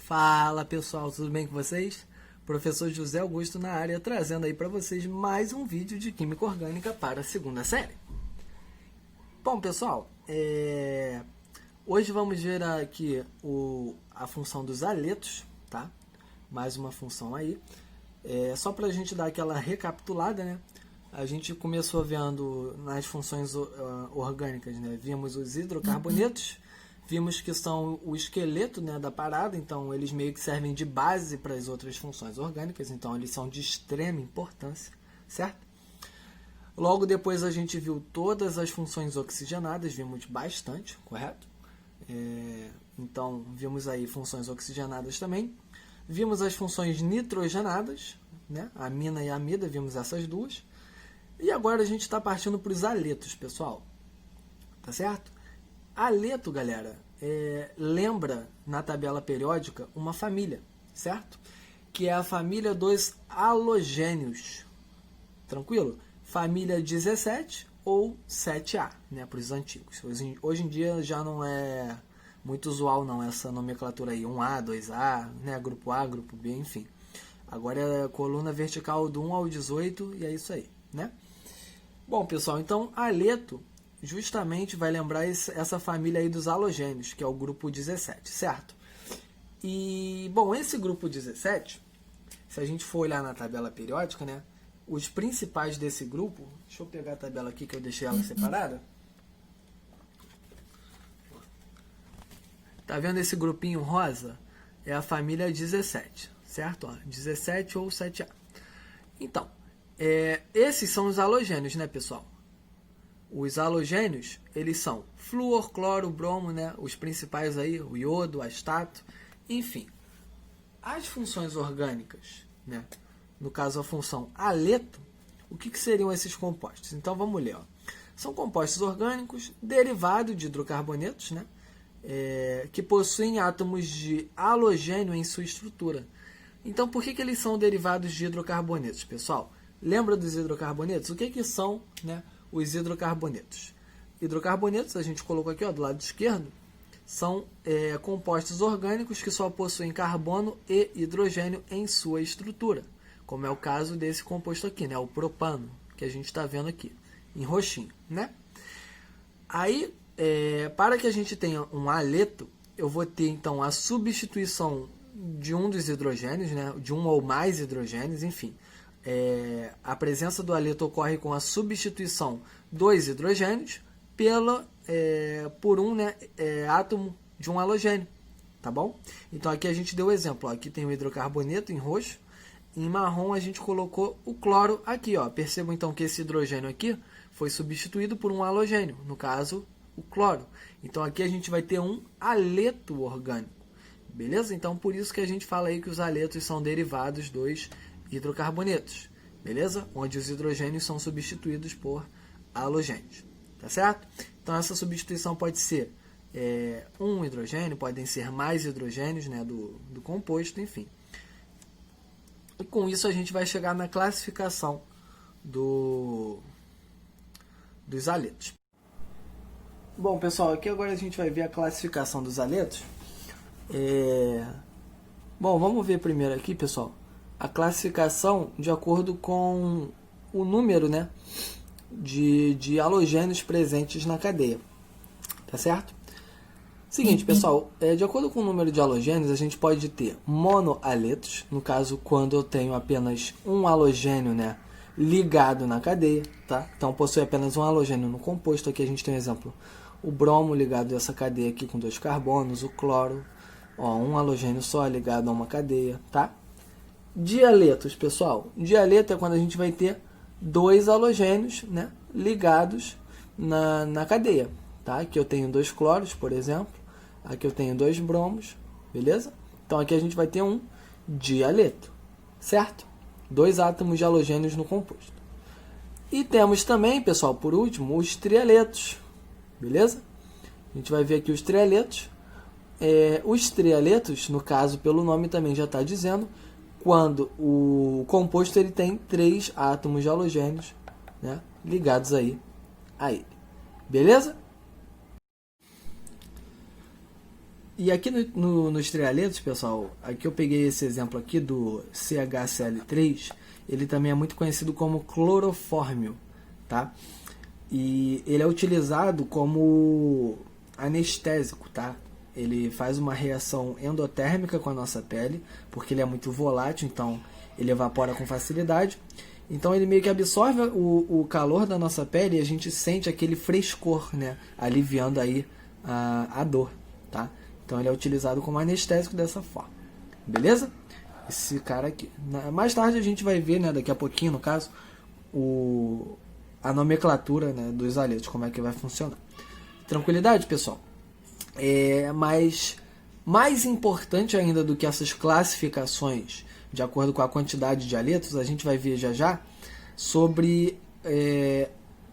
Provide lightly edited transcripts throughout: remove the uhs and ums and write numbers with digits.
Fala pessoal, tudo bem com vocês? Professor José Augusto na área, trazendo aí para vocês mais um vídeo de Química Orgânica para a segunda série. Bom pessoal, hoje vamos ver aqui a função dos aletos, tá? Mais uma função aí. Só para a gente dar aquela recapitulada, né? A gente começou vendo nas funções orgânicas, né? Vimos os hidrocarbonetos, vimos que são o esqueleto, né, da parada, então eles meio que servem de base para as outras funções orgânicas, então eles são de extrema importância, certo? Logo depois a gente viu todas as funções oxigenadas, vimos bastante, correto? Então vimos aí funções oxigenadas também. Vimos as funções nitrogenadas, né? Amina e amida, vimos essas duas. E agora a gente está partindo para os aletos, pessoal. Tá certo? Aleto, galera, lembra na tabela periódica uma família, certo? Que é a família dos halogênios. Tranquilo? Família 17 ou 7A, né, para os antigos. Hoje em dia já não é muito usual não essa nomenclatura aí, 1A, 2A, né, grupo A, grupo B, enfim. Agora é coluna vertical do 1 ao 18 e é isso aí, né? Bom, pessoal, então aleto justamente vai lembrar essa família aí dos halogênios, que é o grupo 17, certo? E, bom, esse grupo 17, se a gente for olhar na tabela periódica, né, os principais desse grupo, deixa eu pegar a tabela aqui que eu deixei ela separada. Tá vendo esse grupinho rosa? É a família 17, certo? 17 ou 7A. Então, esses são os halogênios, né, pessoal? Os halogênios, eles são flúor, cloro, bromo, né? Os principais aí, o iodo, o astato, enfim. As funções orgânicas, né? No caso a função aleto, o que seriam esses compostos? Então vamos ler. Ó. São compostos orgânicos derivados de hidrocarbonetos, né? Que possuem átomos de halogênio em sua estrutura. Então por que eles são derivados de hidrocarbonetos, pessoal? Lembra dos hidrocarbonetos? O que são, né? Os hidrocarbonetos. Hidrocarbonetos, a gente colocou aqui, ó, do lado esquerdo, são compostos orgânicos que só possuem carbono e hidrogênio em sua estrutura, como é o caso desse composto aqui, né, o propano, que a gente está vendo aqui, em roxinho, né? Aí, para que a gente tenha um aleto, eu vou ter, então, a substituição de um dos hidrogênios, né, de um ou mais hidrogênios, enfim. A presença do aleto ocorre com a substituição dos hidrogênios por um, né, átomo de um halogênio, tá bom? Então aqui a gente deu o exemplo, ó, aqui tem o hidrocarboneto em roxo, em marrom a gente colocou o cloro aqui, ó. Percebam então que esse hidrogênio aqui foi substituído por um halogênio, no caso o cloro. Então aqui a gente vai ter um aleto orgânico, beleza? Então por isso que a gente fala aí que os aletos são derivados dos hidrocarbonetos, beleza? Onde os hidrogênios são substituídos por halogênios, tá certo? Então essa substituição pode ser um hidrogênio, podem ser mais hidrogênios, né, do composto, enfim. E com isso a gente vai chegar na classificação dos aletos. Bom, pessoal, aqui agora a gente vai ver a classificação dos aletos. Bom, vamos ver primeiro aqui, pessoal, a classificação de acordo com o número, né, de halogênios presentes na cadeia, tá certo? Seguinte, pessoal, de acordo com o número de halogênios, a gente pode ter monoaletos, no caso, quando eu tenho apenas um halogênio, né, ligado na cadeia, tá? Então, possui apenas um halogênio no composto. Aqui a gente tem um exemplo, o bromo ligado a essa cadeia aqui com 2 carbonos, o cloro, ó, um halogênio só ligado a uma cadeia, tá? Dialetos, pessoal. Dialeto é quando a gente vai ter 2 halogênios, né, ligados na cadeia. Tá? Aqui eu tenho 2 cloros, por exemplo. Aqui eu tenho 2 bromos, beleza? Então aqui a gente vai ter um dialeto, certo? 2 átomos de halogênios no composto. E temos também, pessoal, por último, os trialetos, beleza? A gente vai ver aqui os trialetos. Os trialetos, no caso, pelo nome também já está dizendo, quando o composto ele tem 3 átomos de halogênios, né, ligados aí a ele. Beleza? E aqui nos trialetos, pessoal, aqui eu peguei esse exemplo aqui do CHCl3, ele também é muito conhecido como clorofórmio, tá? E ele é utilizado como anestésico, tá? Ele faz uma reação endotérmica com a nossa pele, porque ele é muito volátil, então ele evapora com facilidade. Então ele meio que absorve o calor da nossa pele e a gente sente aquele frescor, né? Aliviando aí a dor, tá? Então ele é utilizado como anestésico dessa forma. Beleza? Esse cara aqui. Mais tarde a gente vai ver, né, daqui a pouquinho no caso, a nomenclatura, né, dos haletos, como é que vai funcionar. Tranquilidade, pessoal? Mas mais importante ainda do que essas classificações de acordo com a quantidade de haletos, a gente vai ver já sobre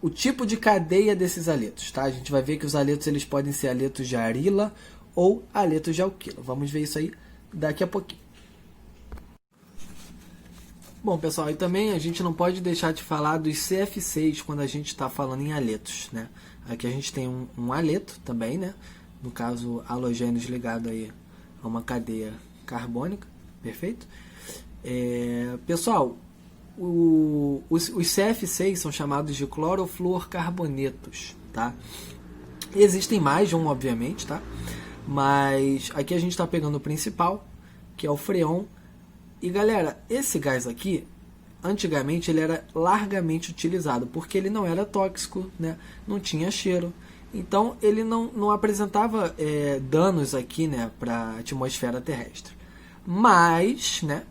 o tipo de cadeia desses haletos, tá? A gente vai ver que os haletos eles podem ser haletos de arila ou haletos de alquila. Vamos ver isso aí daqui a pouquinho. Bom, pessoal, e também a gente não pode deixar de falar dos CF6 quando a gente está falando em haletos, né? Aqui a gente tem um haleto também, né? No caso, halogênios ligado aí a uma cadeia carbônica, perfeito? Pessoal, os CF6 são chamados de clorofluorcarbonetos, tá? Existem mais de um, obviamente, tá? Mas aqui a gente está pegando o principal, que é o freon. E galera, esse gás aqui, antigamente ele era largamente utilizado, porque ele não era tóxico, né? Não tinha cheiro. Então ele não apresentava danos aqui, né, para a atmosfera terrestre. Mas, né,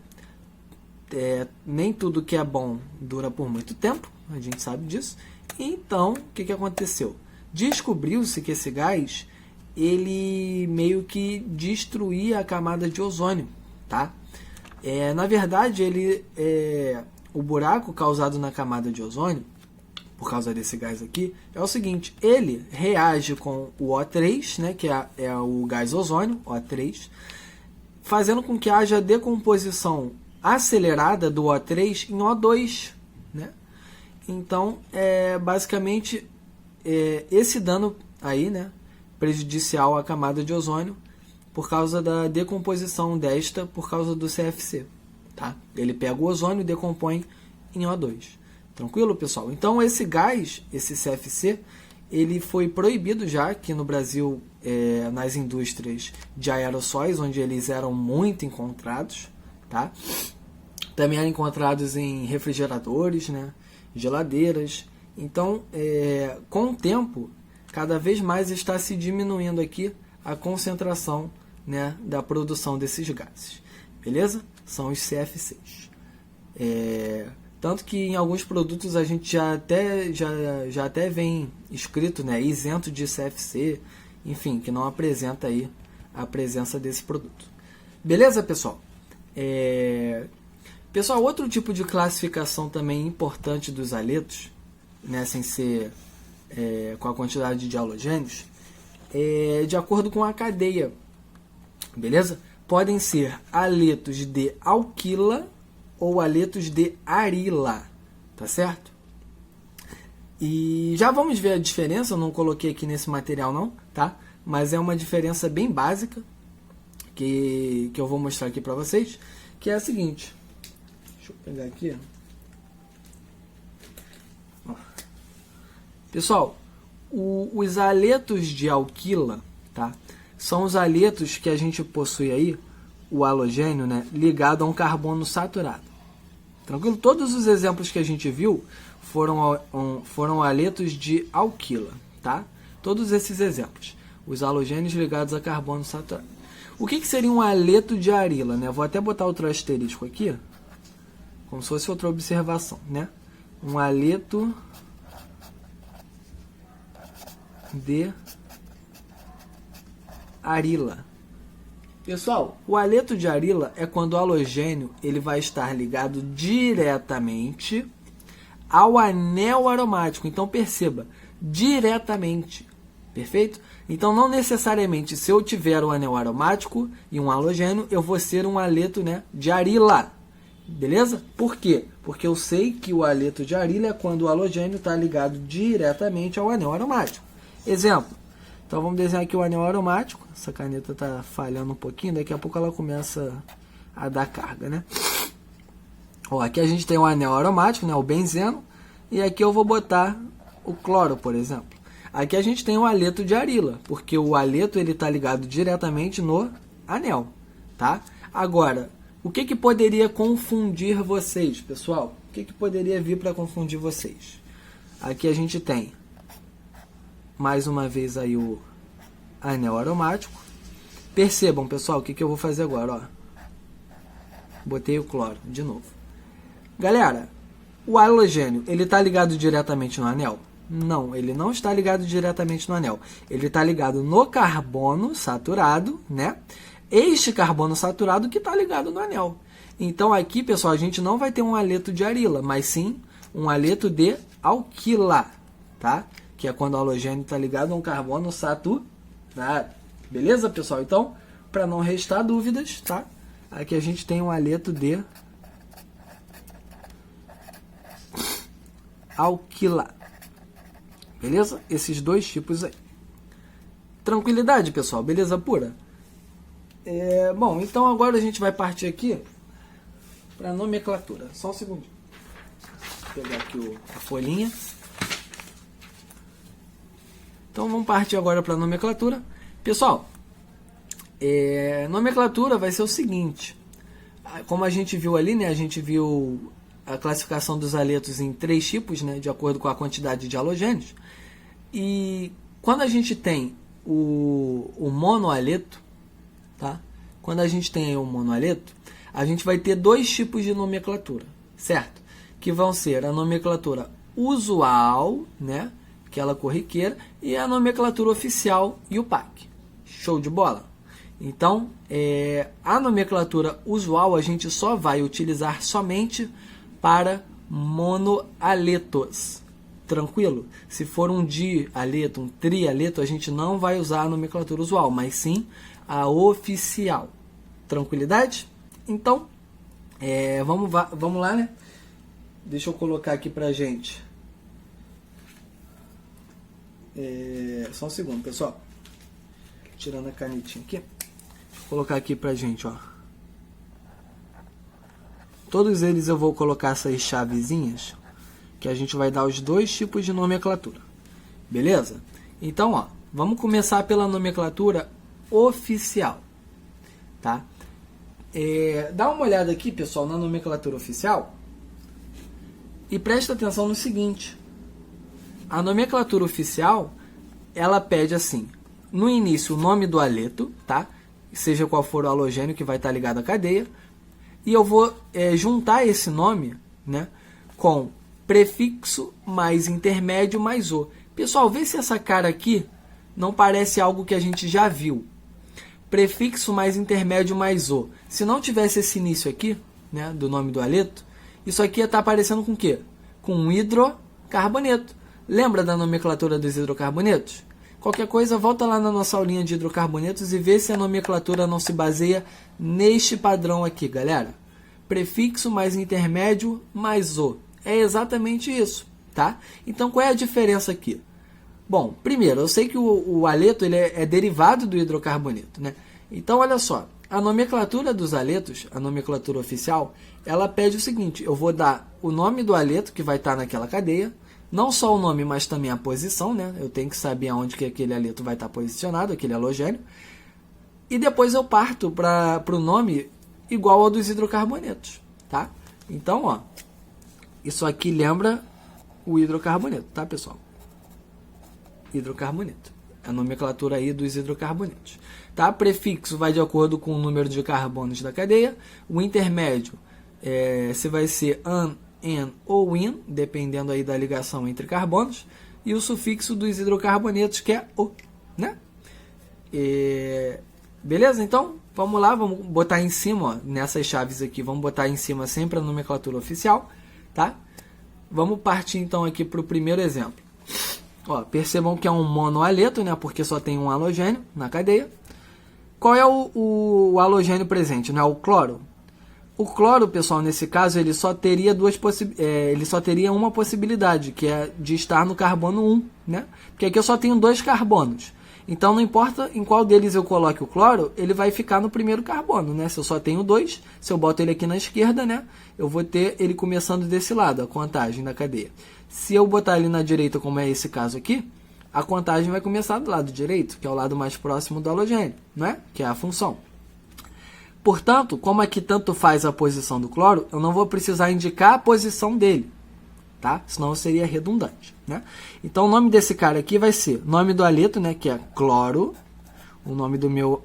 nem tudo que é bom dura por muito tempo, a gente sabe disso. Então, o que aconteceu? Descobriu-se que esse gás ele meio que destruía a camada de ozônio, tá? Na verdade, o buraco causado na camada de ozônio, por causa desse gás aqui, é o seguinte: ele reage com o O3, né, que é o gás ozônio, O3, fazendo com que haja decomposição acelerada do O3 em O2, né? Então, basicamente, esse dano aí, né, prejudicial à camada de ozônio, por causa da decomposição desta, por causa do CFC, tá? Ele pega o ozônio e decompõe em O2. Tranquilo, pessoal? Então, esse gás, esse CFC, ele foi proibido já aqui no Brasil, nas indústrias de aerossóis, onde eles eram muito encontrados, tá? Também eram encontrados em refrigeradores, né? Geladeiras. Então, com o tempo, cada vez mais está se diminuindo aqui a concentração, né, da produção desses gases. Beleza? São os CF6. Tanto que em alguns produtos a gente já até vem escrito, né, isento de CFC, enfim, que não apresenta aí a presença desse produto. Beleza, pessoal? Pessoal, outro tipo de classificação também importante dos haletos, né, sem ser com a quantidade de halogênios, de acordo com a cadeia, beleza? Podem ser haletos de alquila ou haletos de arila, tá certo? E já vamos ver a diferença, eu não coloquei aqui nesse material não, tá? Mas é uma diferença bem básica que eu vou mostrar aqui para vocês, que é a seguinte. Deixa eu pegar aqui, ó. Pessoal, os haletos de alquila, tá? São os haletos que a gente possui aí, o halogênio, né, ligado a um carbono saturado. Tranquilo? Todos os exemplos que a gente viu foram haletos de alquila, tá? Todos esses exemplos. Os halogênios ligados a carbono saturado. O que seria um haleto de arila, né? Vou até botar outro asterisco aqui, como se fosse outra observação, né? Um haleto de arila. Pessoal, o haleto de arila é quando o halogênio ele vai estar ligado diretamente ao anel aromático. Então perceba, diretamente, perfeito? Então não necessariamente se eu tiver um anel aromático e um halogênio, eu vou ser um haleto, né, de arila, beleza? Por quê? Porque eu sei que o haleto de arila é quando o halogênio está ligado diretamente ao anel aromático. Exemplo, Então vamos desenhar aqui o anel aromático. Essa caneta está falhando um pouquinho, daqui a pouco ela começa a dar carga, né? Ó, aqui a gente tem o anel aromático, né, o benzeno, e aqui eu vou botar o cloro, por exemplo. Aqui a gente tem o haleto de arila, porque o haleto ele está ligado diretamente no anel, tá? Agora, o que poderia confundir vocês, pessoal? O que poderia vir para confundir vocês? Aqui a gente tem, mais uma vez, aí o anel aromático. Percebam, pessoal, o que eu vou fazer agora, ó. Botei o cloro de novo. Galera, o halogênio, ele está ligado diretamente no anel? Não, ele não está ligado diretamente no anel. Ele está ligado no carbono saturado, né? Este carbono saturado que está ligado no anel. Então aqui, pessoal, a gente não vai ter um haleto de arila, mas sim um haleto de alquila, tá? Que é quando o halogênio está ligado a um carbono saturado. Beleza, pessoal? Então, para não restar dúvidas, tá? Aqui a gente tem um haleto de alquila. Beleza? Esses dois tipos aí. Tranquilidade, pessoal? Beleza pura? Bom, então agora a gente vai partir aqui para a nomenclatura. Só um segundinho. Vou pegar aqui a folhinha. Então vamos partir agora para a nomenclatura. Pessoal, nomenclatura vai ser o seguinte. Como a gente viu ali, né? A gente viu a classificação dos haletos em 3 tipos, né? De acordo com a quantidade de halogênios. E quando a gente tem o monohaleto, tá? Quando a gente tem o monohaleto, a gente vai ter 2 tipos de nomenclatura, certo? Que vão ser a nomenclatura usual, né? Aquela corriqueira, e a nomenclatura oficial e o PAC. Show de bola? Então, a nomenclatura usual a gente só vai utilizar somente para monohaletos. Tranquilo? Se for um dihaleto, um trihaleto, a gente não vai usar a nomenclatura usual, mas sim a oficial. Tranquilidade? Então, vamos lá, né? Deixa eu colocar aqui pra gente. Só um segundo, pessoal. Tirando a canetinha aqui. Vou colocar aqui pra gente, ó. Todos eles eu vou colocar essas chavezinhas, que a gente vai dar os 2 tipos de nomenclatura. Beleza? Então, ó, vamos começar pela nomenclatura oficial, tá? Dá uma olhada aqui, pessoal, na nomenclatura oficial e presta atenção no seguinte. A nomenclatura oficial, ela pede assim, no início o nome do haleto, tá? Seja qual for o halogênio que vai estar ligado à cadeia, e eu vou juntar esse nome, né, com prefixo mais intermédio mais o. Pessoal, vê se essa cara aqui não parece algo que a gente já viu. Prefixo mais intermédio mais o. Se não tivesse esse início aqui, né, do nome do haleto, isso aqui ia estar aparecendo com o quê? Com um hidrocarboneto. Lembra da nomenclatura dos hidrocarbonetos? Qualquer coisa, volta lá na nossa aulinha de hidrocarbonetos e vê se a nomenclatura não se baseia neste padrão aqui, galera. Prefixo mais intermédio mais o. É exatamente isso, tá? Então, qual é a diferença aqui? Bom, primeiro, eu sei que o haleto ele é derivado do hidrocarboneto, né? Então, olha só, a nomenclatura dos haletos, a nomenclatura oficial, ela pede o seguinte, eu vou dar o nome do haleto que vai estar naquela cadeia, não só o nome, mas também a posição, né? Eu tenho que saber aonde que aquele haleto vai estar posicionado, aquele halogênio. E depois eu parto para o nome igual ao dos hidrocarbonetos, tá? Então, ó, isso aqui lembra o hidrocarboneto, tá, pessoal? Hidrocarboneto. A nomenclatura aí dos hidrocarbonetos. Tá? Prefixo vai de acordo com o número de carbonos da cadeia. O intermédio, se vai ser an, en ou in, dependendo aí da ligação entre carbonos. E o sufixo dos hidrocarbonetos, que é o, né? Beleza? Então, vamos lá, vamos botar em cima, ó, nessas chaves aqui, vamos botar em cima sempre a nomenclatura oficial, tá? Vamos partir então aqui para o primeiro exemplo. Ó, percebam que é um monohaleto, né? Porque só tem um halogênio na cadeia. Qual é o halogênio presente? Né? O cloro. O cloro, pessoal, nesse caso, ele só teria uma possibilidade, que é de estar no carbono 1, né? Porque aqui eu só tenho 2 carbonos. Então, não importa em qual deles eu coloque o cloro, ele vai ficar no primeiro carbono, né? Se eu só tenho 2, se eu boto ele aqui na esquerda, né? Eu vou ter ele começando desse lado, a contagem da cadeia. Se eu botar ele na direita, como é esse caso aqui, a contagem vai começar do lado direito, que é o lado mais próximo do halogênio, né? Que é a função. Portanto, como aqui tanto faz a posição do cloro, eu não vou precisar indicar a posição dele, tá? Senão seria redundante, né? Então, o nome desse cara aqui vai ser nome do haleto, né? Que é cloro, o nome do meu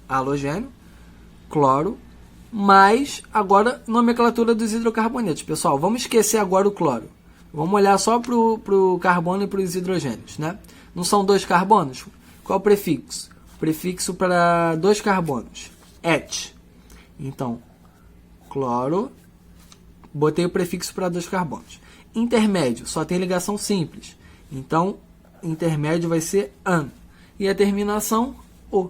halogênio, cloro, mais agora nomenclatura dos hidrocarbonetos. Pessoal, vamos esquecer agora o cloro. Vamos olhar só para o carbono e para os hidrogênios, né? Não são 2 carbonos? Qual o prefixo? Prefixo para 2 carbonos. Et. Então, cloro, botei o prefixo para 2 carbonos. Intermédio, só tem ligação simples. Então, intermédio vai ser an. E a terminação, o.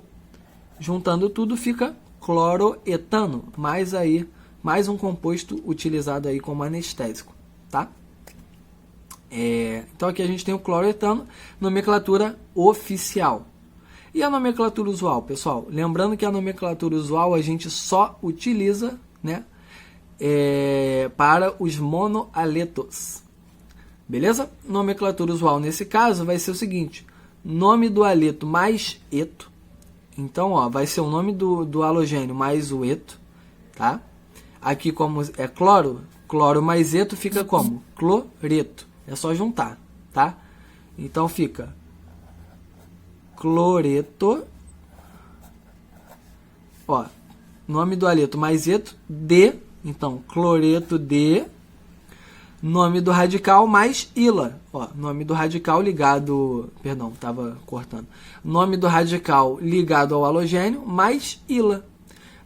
Juntando tudo fica cloroetano. Mais um composto utilizado aí como anestésico, tá? Então, aqui a gente tem o cloroetano, nomenclatura oficial. E a nomenclatura usual, pessoal? Lembrando que a nomenclatura usual a gente só utiliza, né, para os monohaletos. Beleza? Nomenclatura usual nesse caso vai ser o seguinte: nome do haleto mais eto. Então, ó, vai ser o nome do halogênio mais o eto, tá? Aqui, como é cloro, cloro mais eto fica como? Cloreto. É só juntar, tá? Então, fica cloreto, ó, nome do haleto mais eto, de, então, cloreto de, nome do radical mais ila, ó, nome do radical ligado, perdão, estava cortando, nome do radical ligado ao halogênio mais ila.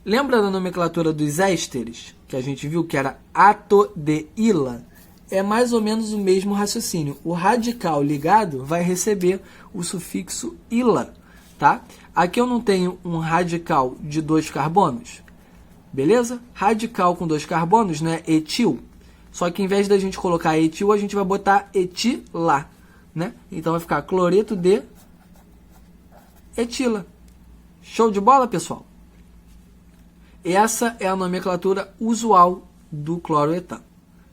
Lembra da nomenclatura dos ésteres, que a gente viu que era atodeíla? É mais ou menos o mesmo raciocínio. O radical ligado vai receber o sufixo ila, tá? Aqui eu não tenho um radical de 2 carbonos, beleza? Radical com 2 carbonos, né? Etil. Só que em vez da gente colocar etil, a gente vai botar etila, né? Então vai ficar cloreto de etila. Show de bola, pessoal? Essa é a nomenclatura usual do cloroetano.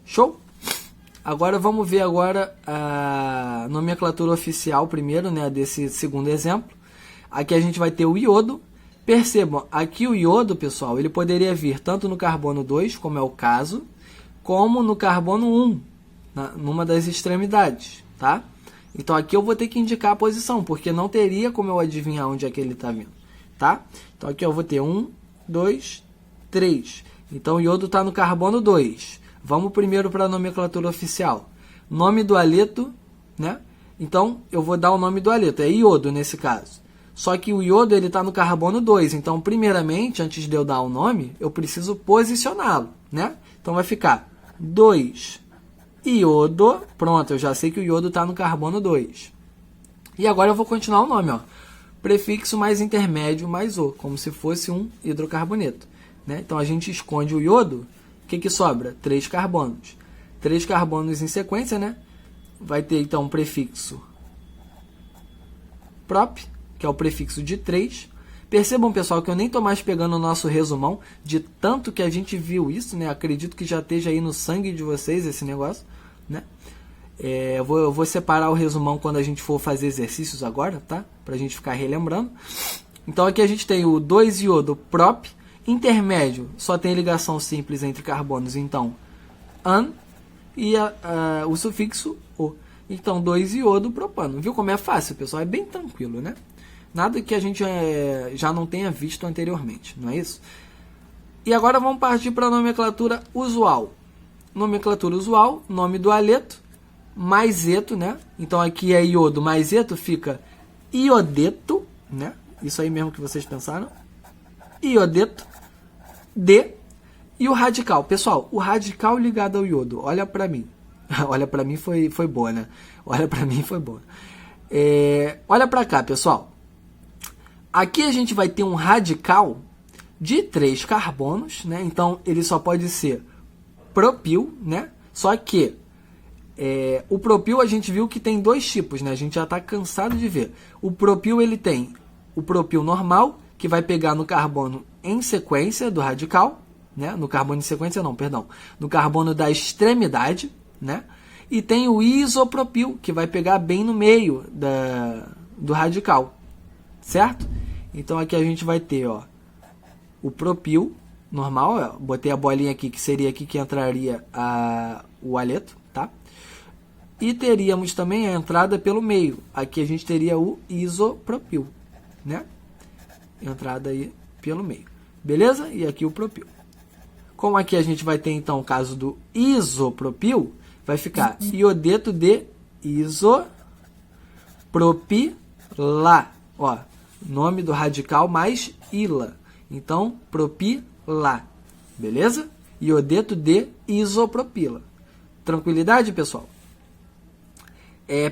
Show? Agora vamos ver agora a nomenclatura oficial primeiro, né, desse segundo exemplo. Aqui a gente vai ter o iodo. Percebam, aqui o iodo, pessoal, ele poderia vir tanto no carbono 2, como é o caso, como no carbono 1, numa das extremidades, tá? Então aqui eu vou ter que indicar a posição, porque não teria como eu adivinhar onde é que ele está vindo, tá? Então aqui eu vou ter 1, 2, 3. Então o iodo está no carbono 2. Vamos primeiro para a nomenclatura oficial. Nome do haleto, né? Então, eu vou dar o nome do haleto. É iodo nesse caso. Só que o iodo está no carbono 2. Então, primeiramente, antes de eu dar o nome, eu preciso posicioná-lo, né? Então, vai ficar 2 iodo. Pronto, eu já sei que o iodo está no carbono 2. E agora eu vou continuar o nome, ó. Prefixo mais intermédio mais o, como se fosse um hidrocarboneto, né? Então, a gente esconde o iodo. O que sobra? 3 carbonos. 3 carbonos em sequência, né? Vai ter, então, um prefixo prop, que é o prefixo de 3. Percebam, pessoal, que eu nem estou mais pegando o nosso resumão, de tanto que a gente viu isso, né? Acredito que já esteja aí no sangue de vocês esse negócio, né? Eu vou separar o resumão quando a gente for fazer exercícios agora, tá? Pra gente ficar relembrando. Então, aqui a gente tem o 2-iodo prop. Intermédio, só tem ligação simples entre carbonos, então, an, e o sufixo o. Então, 2-iodo propano. Viu como é fácil, pessoal? É bem tranquilo, né? Nada que a gente já não tenha visto anteriormente, não é isso? E agora vamos partir para a nomenclatura usual. Nomenclatura usual, nome do haleto, mais eto, né? Então, aqui é iodo mais eto, fica iodeto, né? Isso aí mesmo que vocês pensaram. Iodeto de, e o radical. Pessoal, o radical ligado ao iodo, olha para mim. Olha para mim foi boa, né? Olha para mim foi boa. Olha para cá, pessoal. Aqui a gente vai ter um radical de 3 carbonos, né? Então, ele só pode ser propil, né? Só que O propil a gente viu que tem dois tipos, né? A gente já está cansado de ver. O propil ele tem o propil normal, que vai pegar no carbono em sequência do radical, né? No carbono em sequência não, perdão. No carbono da extremidade, né? E tem o isopropil, que vai pegar bem no meio do radical, certo? Então aqui a gente vai ter, ó, o propil normal, ó, botei a bolinha aqui, que seria aqui que entraria o haleto, tá? E teríamos também a entrada pelo meio. Aqui a gente teria o isopropil, né? Entrada aí pelo meio. Beleza? E aqui o propil. Como aqui a gente vai ter, então, o caso do isopropil, vai ficar iodeto de isopropila. Ó, nome do radical mais ila. Então, propila. Beleza? Iodeto de isopropila. Tranquilidade, pessoal?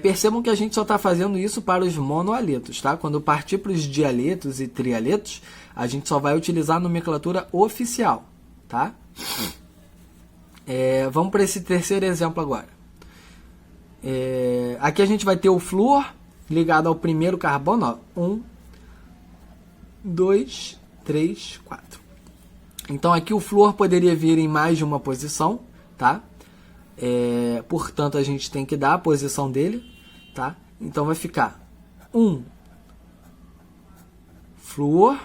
Percebam que a gente só está fazendo isso para os monoaletos, tá? Quando partir para os dialetos e trialetos, a gente só vai utilizar a nomenclatura oficial, tá? Vamos para esse terceiro exemplo agora. Aqui a gente vai ter o flúor ligado ao primeiro carbono, ó. 1, 2, 3, 4. Então aqui o flúor poderia vir em mais de uma posição, tá? Portanto, a gente tem que dar a posição dele, tá? Então vai ficar 1 flúor,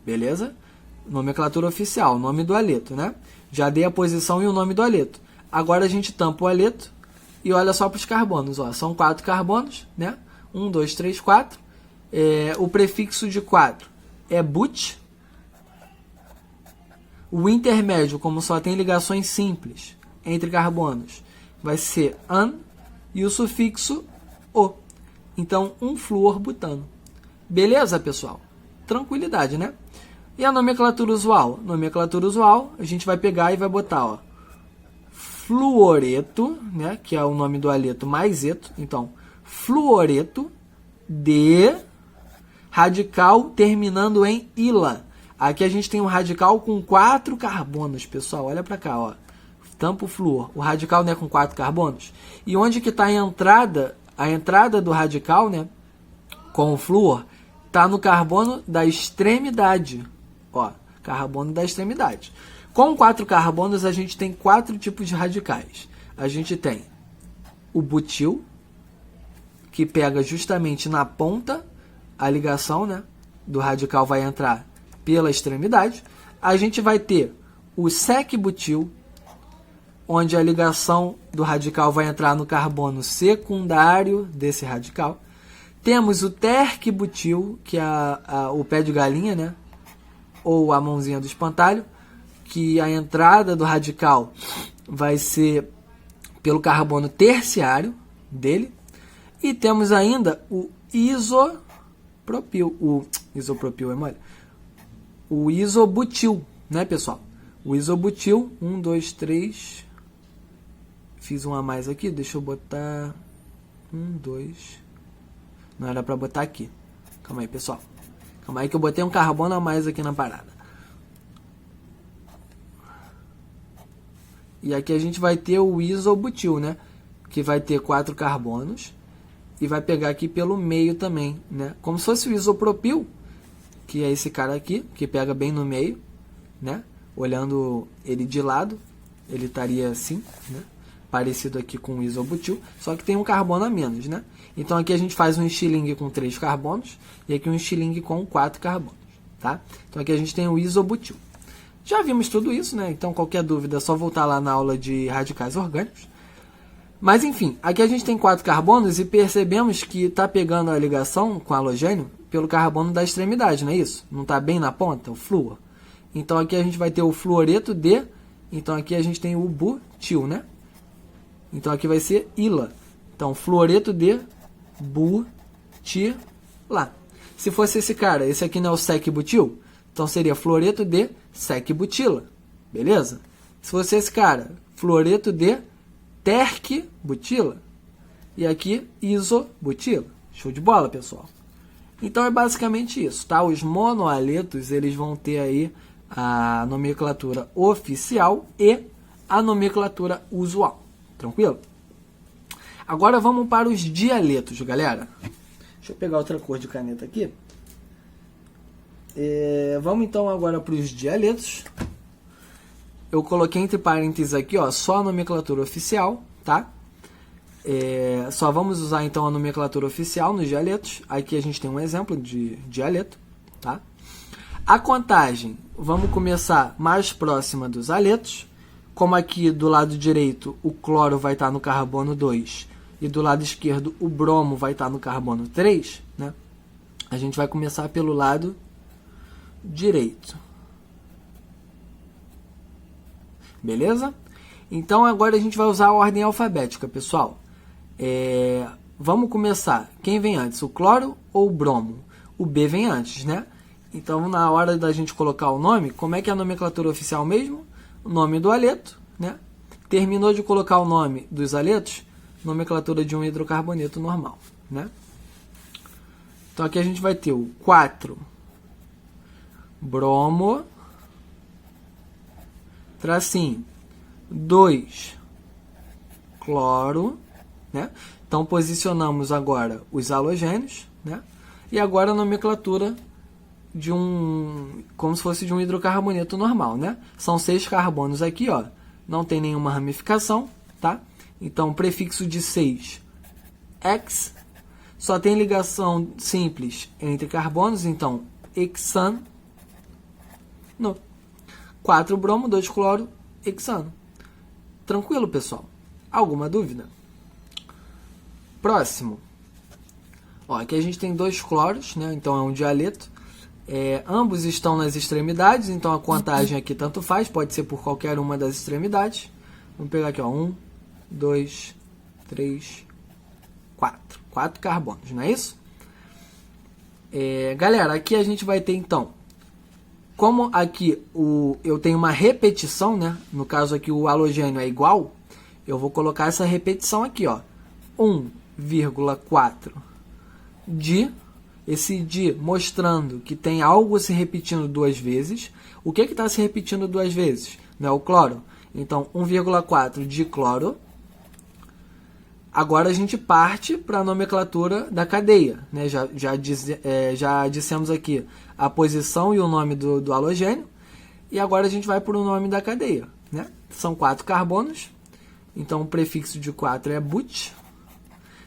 beleza? Nomenclatura oficial, nome do haleto, né? Já dei a posição e o nome do haleto. Agora a gente tampa o haleto e olha só para os carbonos, ó. São 4 carbonos, né? 1, 2, 3, 4. O prefixo de 4 é but. O intermédio, como só tem ligações simples entre carbonos, vai ser an, e o sufixo o. Então, um fluorbutano. Beleza, pessoal? Tranquilidade, né? E a nomenclatura usual? Nomenclatura usual, a gente vai pegar e vai botar, ó, fluoreto, né, que é o nome do haleto mais eto. Então, fluoreto de radical terminando em ila. Aqui a gente tem um radical com 4 carbonos, pessoal. Olha para cá, ó. Tampa o flúor. O radical, né, com 4 carbonos. E onde que está a entrada? A entrada do radical, né, com o flúor, está no carbono da extremidade. Ó, carbono da extremidade. Com 4 carbonos, a gente tem 4 tipos de radicais. A gente tem o butil, que pega justamente na ponta a ligação, né, do radical vai entrar pela extremidade. A gente vai ter o sec-butil, onde a ligação do radical vai entrar no carbono secundário desse radical. Temos o terc-butil, que é o pé de galinha, né? Ou a mãozinha do espantalho, que a entrada do radical vai ser pelo carbono terciário dele. E temos ainda o isopropil. O isopropil é mole. O isobutil, né, pessoal? O isobutil, 1, 2, 3... Fiz um a mais aqui, deixa eu botar 1, 2. Não era para botar aqui. Calma aí, pessoal. Calma aí que eu botei um carbono a mais aqui na parada. E aqui a gente vai ter o isobutil, né? Que vai ter 4 carbonos. E vai pegar aqui pelo meio também, né? Como se fosse o isopropil, que é esse cara aqui, que pega bem no meio, né? Olhando ele de lado, ele estaria assim, né? Parecido aqui com o isobutil, só que tem um carbono a menos, né? Então aqui a gente faz um estilingue com 3 carbonos e aqui um estilingue com 4 carbonos, tá? Então aqui a gente tem o isobutil. Já vimos tudo isso, né? Então qualquer dúvida é só voltar lá na aula de radicais orgânicos. Mas enfim, aqui a gente tem 4 carbonos e percebemos que está pegando a ligação com halogênio pelo carbono da extremidade, não é isso? Não está bem na ponta, o flúor. Então aqui a gente vai ter o fluoreto de, então aqui a gente tem o butil, né? Então aqui vai ser ila. Então fluoreto de butila. Se fosse esse cara, esse aqui não é o sec-butil, então seria fluoreto de sec-butila. Beleza? Se fosse esse cara, fluoreto de terc-butila. E aqui isobutila. Show de bola, pessoal. Então é basicamente isso, tá? Os monoaletos, eles vão ter aí a nomenclatura oficial e a nomenclatura usual. Tranquilo? Agora vamos para os dialetos, galera. Deixa eu pegar outra cor de caneta aqui. Vamos então agora para os dialetos. Eu coloquei entre parênteses aqui, ó, só a nomenclatura oficial, tá? Só vamos usar então a nomenclatura oficial nos dialetos. Aqui a gente tem um exemplo de dialeto, tá? A contagem, vamos começar mais próxima dos aletos. Como aqui do lado direito o cloro vai estar no carbono 2 e do lado esquerdo o bromo vai estar no carbono 3, né? A gente vai começar pelo lado direito. Beleza? Então agora a gente vai usar a ordem alfabética, pessoal. Vamos começar. Quem vem antes, o cloro ou o bromo? O B vem antes, né? Então na hora da gente colocar o nome, como é que é a nomenclatura oficial mesmo? O nome do aleto, né? Terminou de colocar o nome dos aletos, nomenclatura de um hidrocarboneto normal, né? Então aqui a gente vai ter o 4 bromo, tracinho 2 cloro, né? Então posicionamos agora os halogênios, né? E agora a nomenclatura de como se fosse de um hidrocarboneto normal, né? São 6 carbonos aqui, ó. Não tem nenhuma ramificação, tá? Então prefixo de 6, ex. Só tem ligação simples entre carbonos, então hexano. 4 bromo, 2 cloro, hexano. Tranquilo, pessoal? Alguma dúvida? Próximo. Ó, aqui a gente tem 2 cloros, né? Então é um dialeto. Ambos estão nas extremidades, então a contagem aqui tanto faz, pode ser por qualquer uma das extremidades. Vamos pegar aqui, ó, 1, 2, 3, 4. 4 carbonos, não é isso? Galera, aqui a gente vai ter então, como aqui eu tenho uma repetição, né? No caso aqui o halogênio é igual, eu vou colocar essa repetição aqui, ó, 1,4 de... Esse di mostrando que tem algo se repetindo 2 vezes. O que está se repetindo 2 vezes? Não é o cloro? Então, 1,4 de cloro. Agora a gente parte para a nomenclatura da cadeia, né? Já dissemos aqui a posição e o nome do halogênio. E agora a gente vai para o nome da cadeia, né? São 4 carbonos. Então, o prefixo de 4 é but.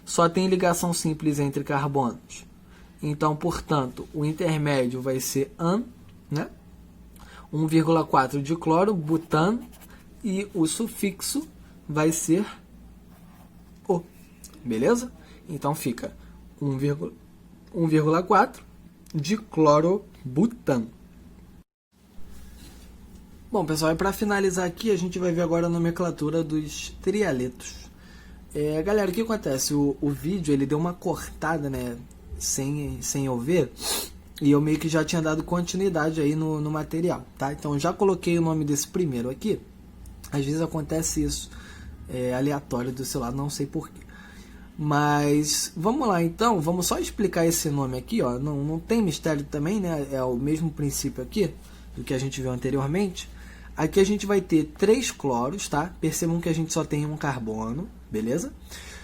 Só tem ligação simples entre carbonos. Então, portanto, o intermédio vai ser an, né? 1,4 de cloro, butano, e o sufixo vai ser o. Beleza? Então fica 1,4 de clorobutano. Bom, pessoal, e para finalizar aqui, a gente vai ver agora a nomenclatura dos trialetos. Galera, o que acontece? O vídeo ele deu uma cortada, né? Sem eu ver, e eu meio que já tinha dado continuidade aí no material, tá? Então eu já coloquei o nome desse primeiro aqui. Às vezes acontece isso, aleatório do celular, não sei porquê. Mas vamos lá então, vamos só explicar esse nome aqui, ó. Não tem mistério também, né? É o mesmo princípio aqui do que a gente viu anteriormente. Aqui a gente vai ter 3 cloros, tá? Percebam que a gente só tem um carbono, beleza?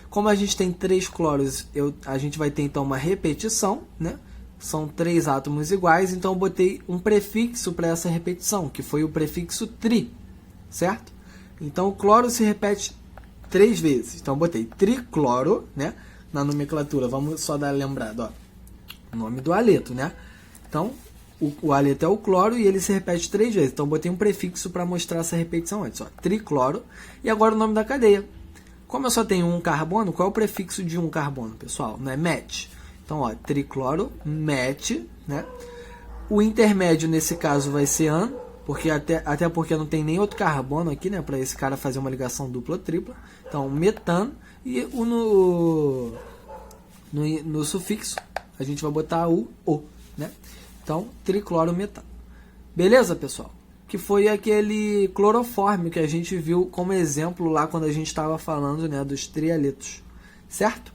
Como a gente tem 3 cloros, a gente vai ter então uma repetição, né? São 3 átomos iguais, então eu botei um prefixo para essa repetição, que foi o prefixo tri, certo? Então o cloro se repete 3 vezes. Então eu botei tricloro, né? Na nomenclatura, vamos só dar lembrada, ó. O nome do aleto, né? Então o aleto é o cloro e ele se repete 3 vezes. Então eu botei um prefixo para mostrar essa repetição antes, ó. Tricloro. E agora o nome da cadeia. Como eu só tenho um carbono, qual é o prefixo de um carbono, pessoal? Não é met. Então, ó, tricloro, met, né? O intermédio, nesse caso, vai ser an, porque até porque não tem nem outro carbono aqui, né? Para esse cara fazer uma ligação dupla ou tripla. Então, metano. E no sufixo, a gente vai botar o, né? Então, triclorometano. Beleza, pessoal? Que foi aquele clorofórmio que a gente viu como exemplo lá quando a gente estava falando, né, dos trialetos, certo?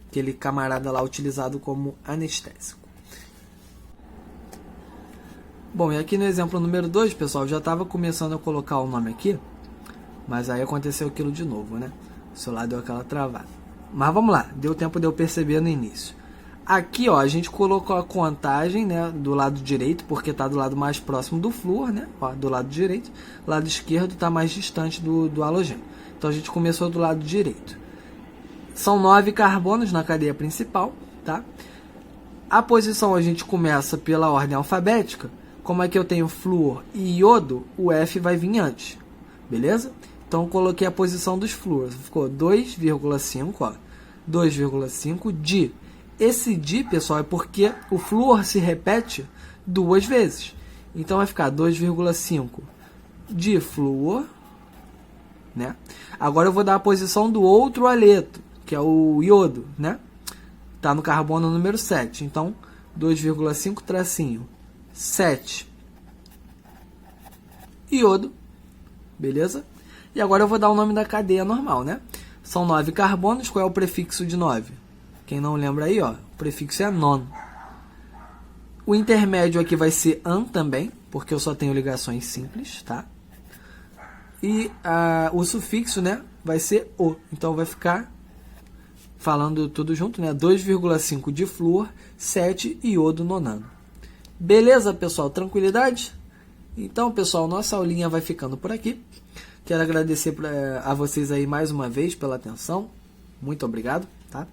Aquele camarada lá utilizado como anestésico. Bom, e aqui no exemplo número 2, pessoal, já estava começando a colocar o nome aqui, mas aí aconteceu aquilo de novo, né? O celular deu aquela travada. Mas vamos lá, deu tempo de eu perceber no início. Aqui, ó, a gente colocou a contagem, né, do lado direito, porque está do lado mais próximo do flúor, né, ó, do lado direito. O lado esquerdo está mais distante do halogênio. Então, a gente começou do lado direito. São 9 carbonos na cadeia principal, tá? A posição a gente começa pela ordem alfabética. Como é que eu tenho flúor e iodo, o F vai vir antes, beleza? Então, eu coloquei a posição dos flúoros. Ficou 2,5, ó. 2,5 di. Esse di, pessoal, é porque o flúor se repete 2 vezes. Então, vai ficar 2,5 de flúor, né? Agora, eu vou dar a posição do outro haleto, que é o iodo, né? Tá no carbono número 7. Então, 2,5 tracinho 7 iodo, beleza? E agora eu vou dar o nome da cadeia normal, né? São 9 carbonos. Qual é o prefixo de 9? Quem não lembra aí, ó, o prefixo é non. O intermédio aqui vai ser an também, porque eu só tenho ligações simples, tá? E o sufixo, né, vai ser o. Então vai ficar, falando tudo junto, né, 2,5 de flúor, 7 iodo nonano. Beleza, pessoal? Tranquilidade? Então, pessoal, nossa aulinha vai ficando por aqui. Quero agradecer a vocês aí mais uma vez pela atenção. Muito obrigado, tá?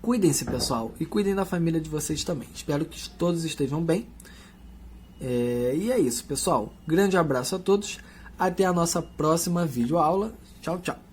Cuidem-se, pessoal, e cuidem da família de vocês também. Espero que todos estejam bem. E é isso, pessoal. Grande abraço a todos. Até a nossa próxima videoaula. Tchau, tchau.